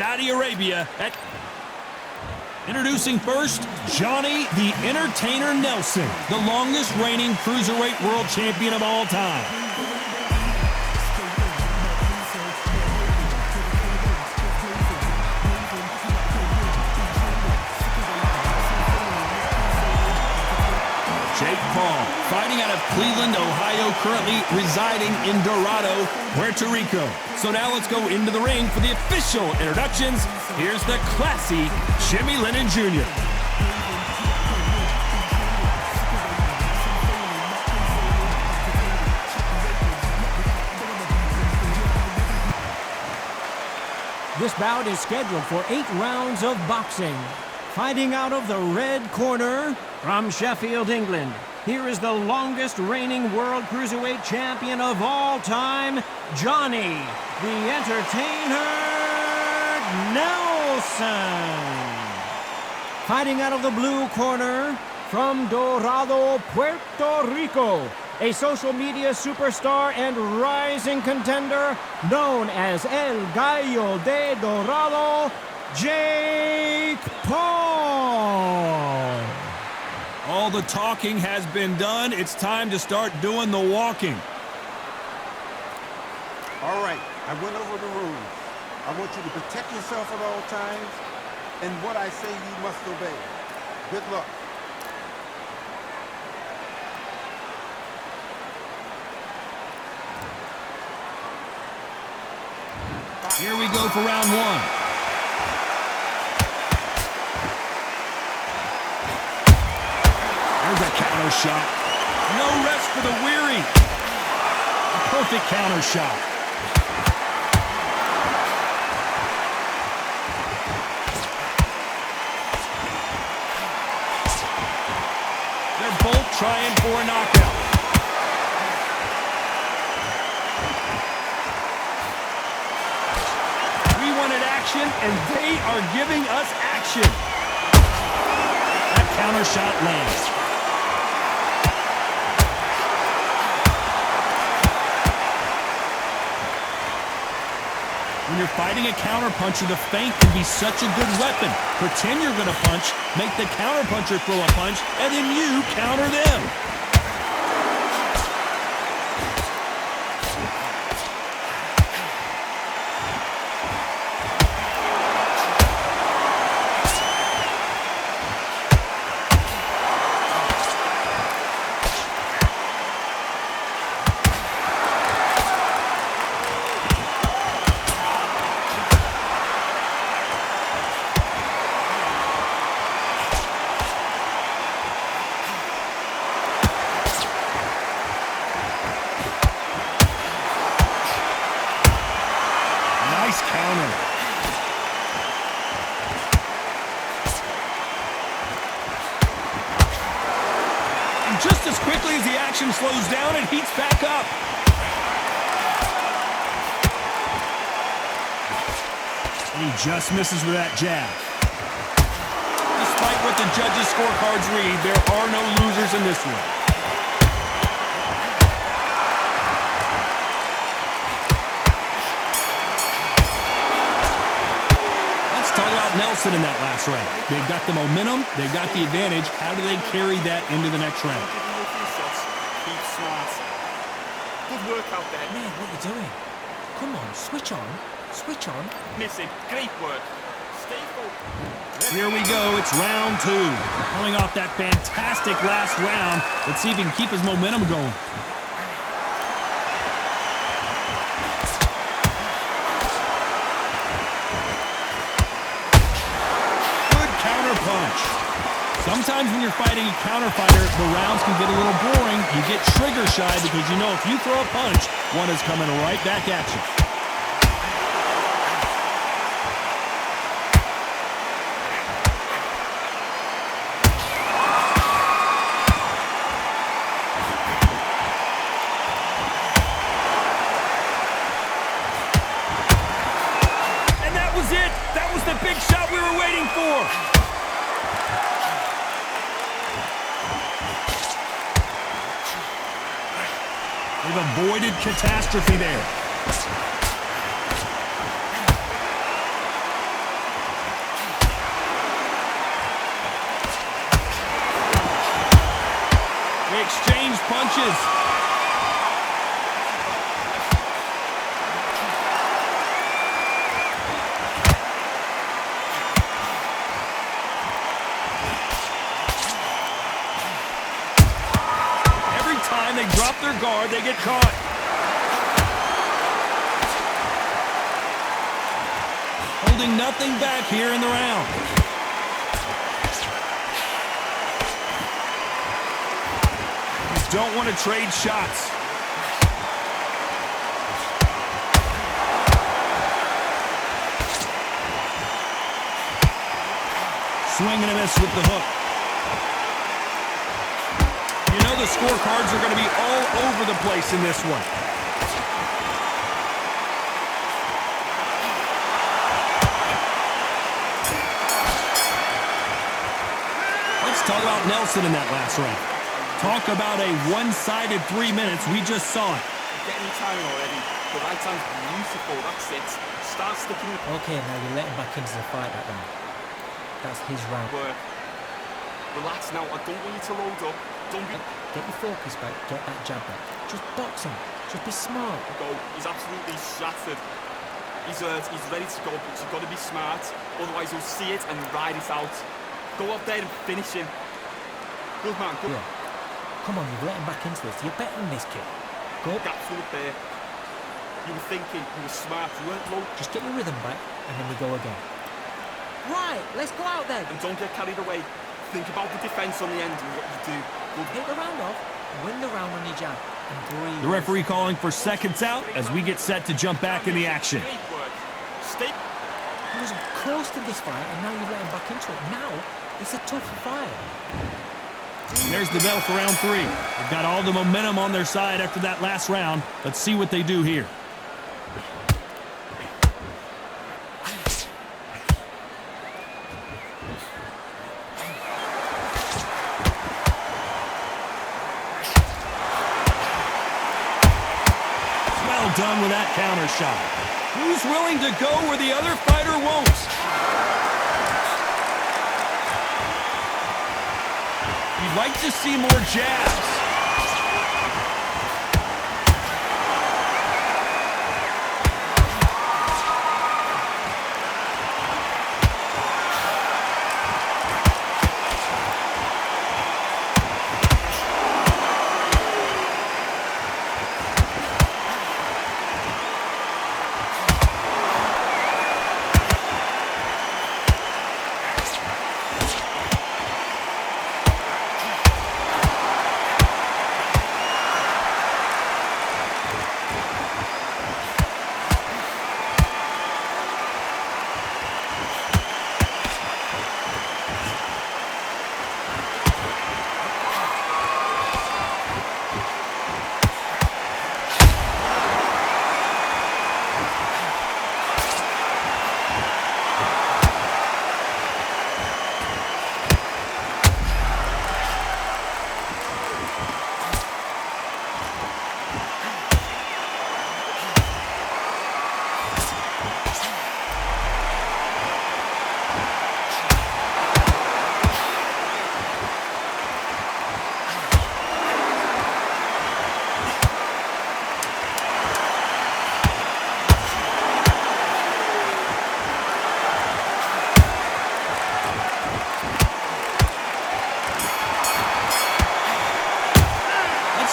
Saudi Arabia. Introducing first, Johnny the Entertainer Nelson, the longest reigning Cruiserweight World Champion of all time. Jake Paul, fighting out of Cleveland, Ohio, currently residing in Dorado, Puerto Rico. So now let's go into the ring for the official introductions. Here's the classy Jimmy Lennon Jr. This bout is scheduled for 8 rounds of boxing. Fighting out of the red corner, from Sheffield, England, here is the longest reigning World Cruiserweight Champion of all time, Johnny the Entertainer Nelson. Fighting out of the blue corner, from Dorado, Puerto Rico, a social media superstar and rising contender known as El Gallo de Dorado, Jake Paul. All the talking has been done. It's time to start doing the walking. All right, I went over the rules. I want you to protect yourself at all times, and what I say you must obey. Good luck. Here we go for round one. There's a counter shot. No rest for the weary. A perfect counter shot. They're both trying for a knockout. We wanted action, and they are giving us action. That counter shot lands. When you're fighting a counterpuncher, the feint can be such a good weapon. Pretend you're going to punch, make the counterpuncher throw a punch, and then you counter them. Counter. And just as quickly as the action slows down, it heats back up. And he just misses with that jab. Despite what the judges' scorecards read, there are no losers in this one. Nelson in that last round. They've got the momentum, they've got the advantage. How do they carry that into the next round? Keep smart. Good work out there. Man, what are you doing? Come on, switch on. Switch on. Missing. Great work. Stay focused. Here we go. It's round two. Coming off that fantastic last round. Let's see if he can keep his momentum going. Punch. Sometimes when you're fighting a counter fighter, the rounds can get a little boring. You get trigger shy because you know if you throw a punch, one is coming right back at you. And that was it. That was the big shot we were waiting for. They've avoided catastrophe there. punches. Every time they drop their guard, they get caught. Holding nothing back here in the round. You don't want to trade shots. Swing and a miss with the hook. You know the scorecards are going to be all over the place in this one. Let's talk about Nelson in that last round. Talk about a one-sided 3 minutes. We just saw it. Getting your timing already. The right hand's beautiful. That's it. Start sticking with Okay, now you let him back into the fight that round. That's his round. work. Relax now. I don't want you to load up. Don't be... Get your focus back, get that jab back. Just box him. Just be smart. Go. He's absolutely shattered. He's hurt. He's ready to go, but you've got to be smart. Otherwise, you'll see it and ride it out. Go out there and finish him. Good man. Good. Yeah. Come on, you've let him back into this. You're better than this kid. Go. Gaps in the there. You were thinking. You were smart. You weren't low. Just get your rhythm back, and then we go again. Right, let's go out then. And don't get carried away. Think about the defense on the end and what you do. Good. Hit the round off, win the round on your jab, and breathe. The referee calling for seconds out as we get set to jump back in the action. Great work. Stay. He was close to this fight, and now you've let him back into it. Now, it's a tougher fight. And there's the bell for round 3. They've got all the momentum on their side after that last round. Let's see what they do here. Well done with that counter shot. Who's willing to go where the other fighter won't? You'd like to see more jabs.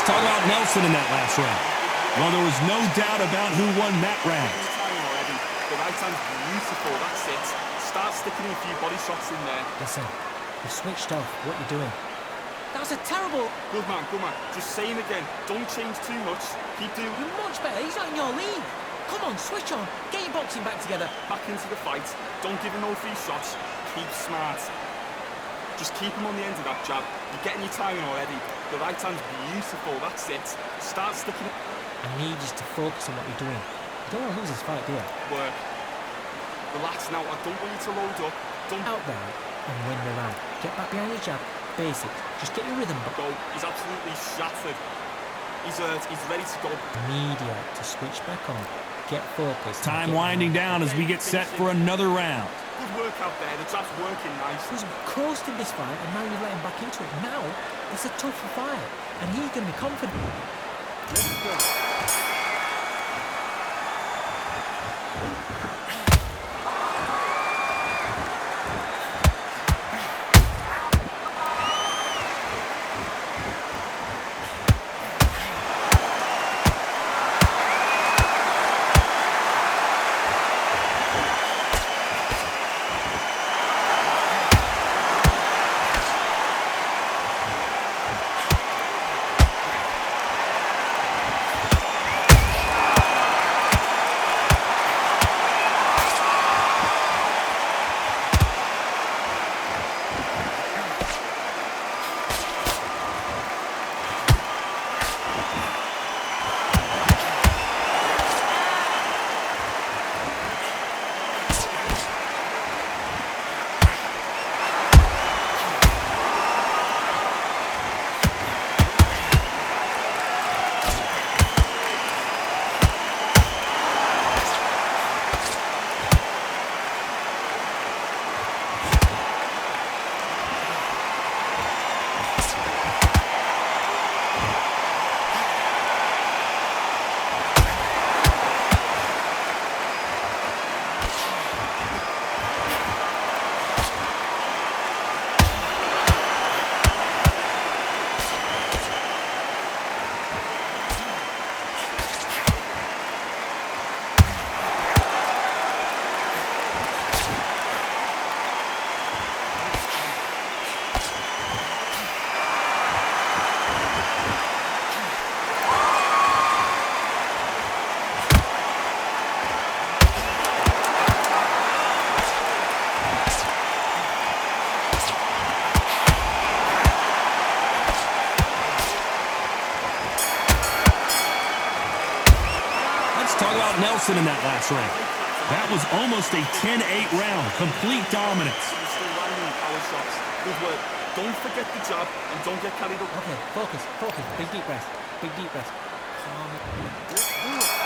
Talk about Nelson in that last round. Well, there was no doubt about who won that round. Already. The right hand's beautiful. That's it. Start sticking a few body shots in there. Listen, you've switched off. What you're doing. That was a terrible... Good man, good man. Just saying again, don't change too much. Keep doing... You're much better. He's not in your league. Come on, switch on. Get your boxing back together. Back into the fight. Don't give him no free shots. Keep smart. Just keep him on the end of that jab. You're getting your timing already. The right hand's beautiful. That's it. Start sticking... I need you to focus on what you're doing. You don't want to lose this fight, do you? Work. Relax now. I don't want you to load up. Don't... Out there and win the round. Get back behind your jab. Basic. Just get your rhythm back. Go. He's absolutely shattered. He's hurt. He's ready to go. Media to switch back on. Get focused. Time winding down as we get set for another round. Good work out there. The jab's working nice. He was coasting this fight, and now you let him back into it. Now, it's a tougher fight, and he's going to be confident. Let's go. Talk about Nelson in that last round. That was almost a 10-8 round. Complete dominance. He's still landing power shots. Good work. Don't forget the jab and don't get carried up. Okay, focus. Big deep breath. Big deep breath. Calm it. Let's do it.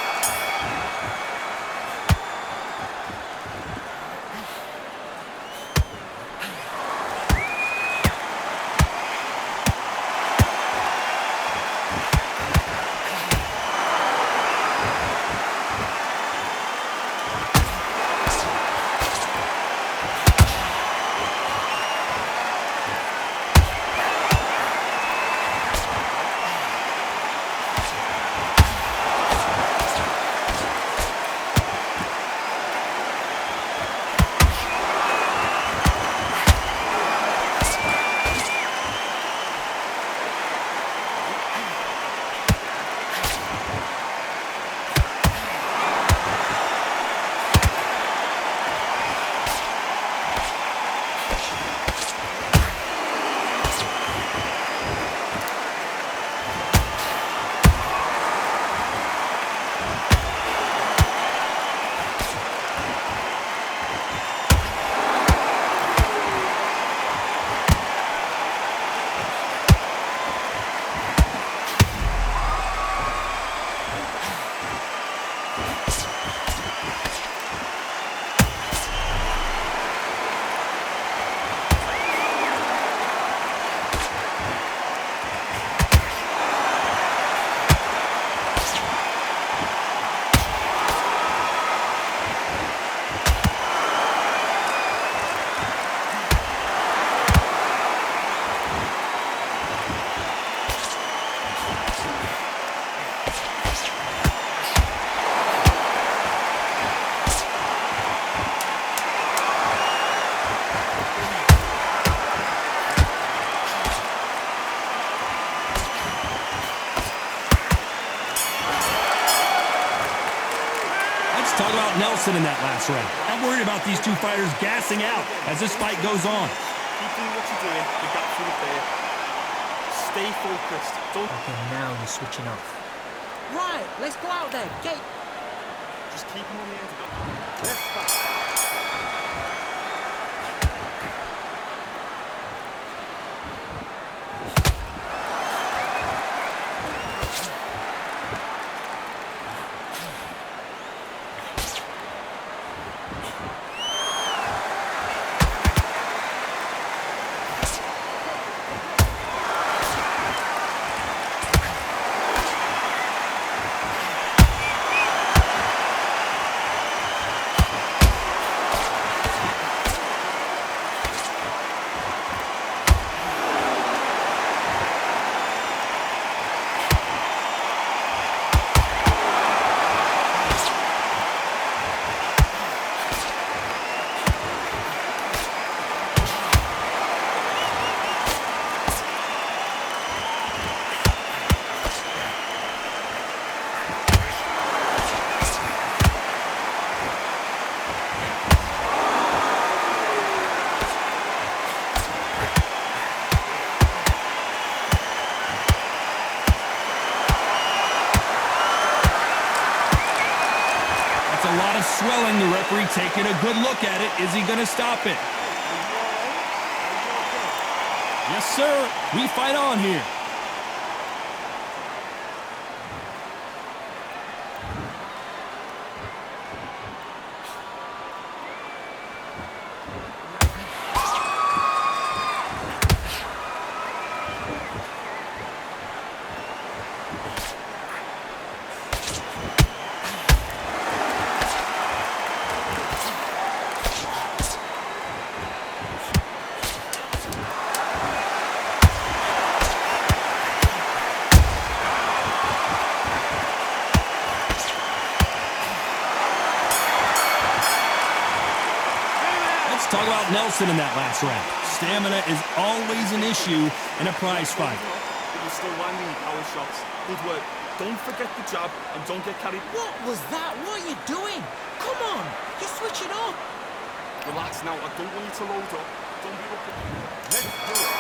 Talk about Nelson in that last round. I'm worried about these two fighters gassing out as this fight goes on. Keep doing what you're doing. The gap's really clear. Stay focused. Don't Okay, now you're switching off. Right, let's go out there. Get. just keep him on the edge. Let's fight. taking a good look at it. Is he going to stop it? Yes, sir. We fight on here. Talk about Nelson in that last round. Stamina is always an issue in a prize fight. But you're still landing power shots. Good work. Don't forget the jab and don't get carried. What was that? What are you doing? Come on, you're switching up. Relax now. I don't want you to load up. Don't be up. Let's do it.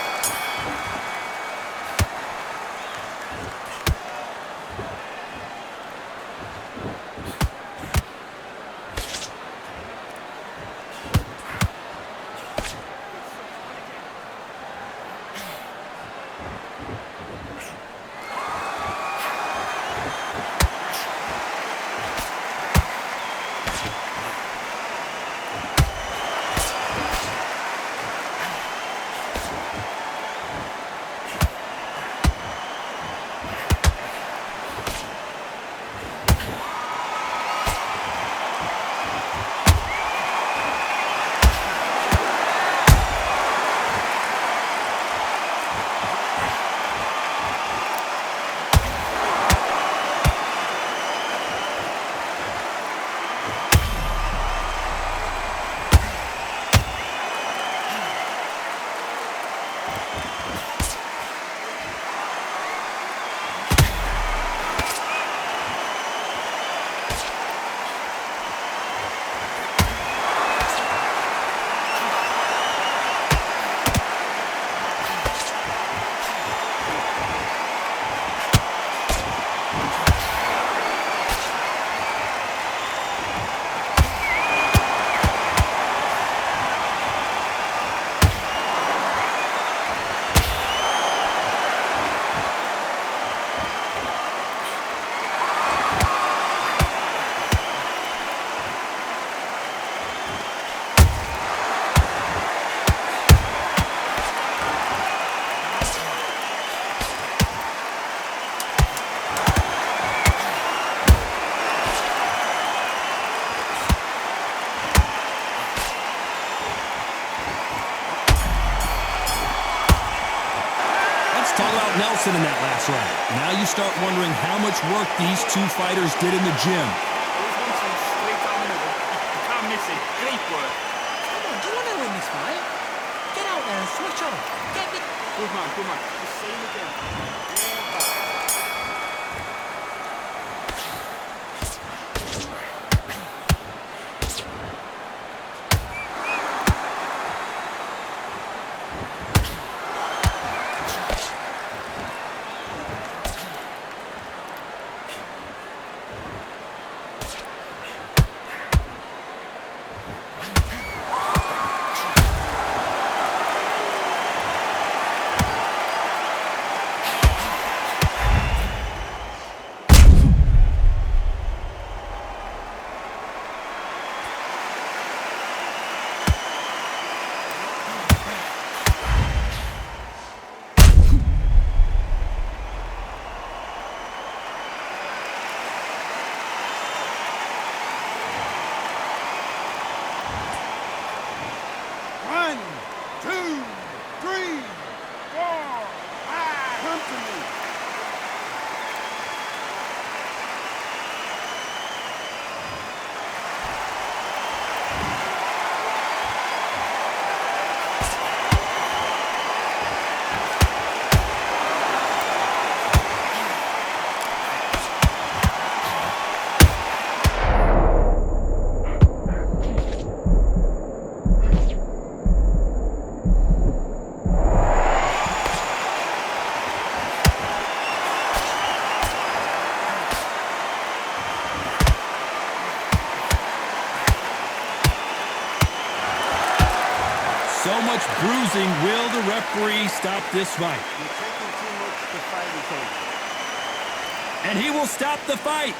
Nelson in that last round. Now you start wondering how much work these two fighters did in the gym. Always one two straight down the middle. You can't miss it. Great work. Come on, do you want to win this fight? Get out there and switch on. Get the... Good man, good man. The same again. So much bruising. Will the referee stop this fight? You're taking too much to fight is over. And he will stop the fight.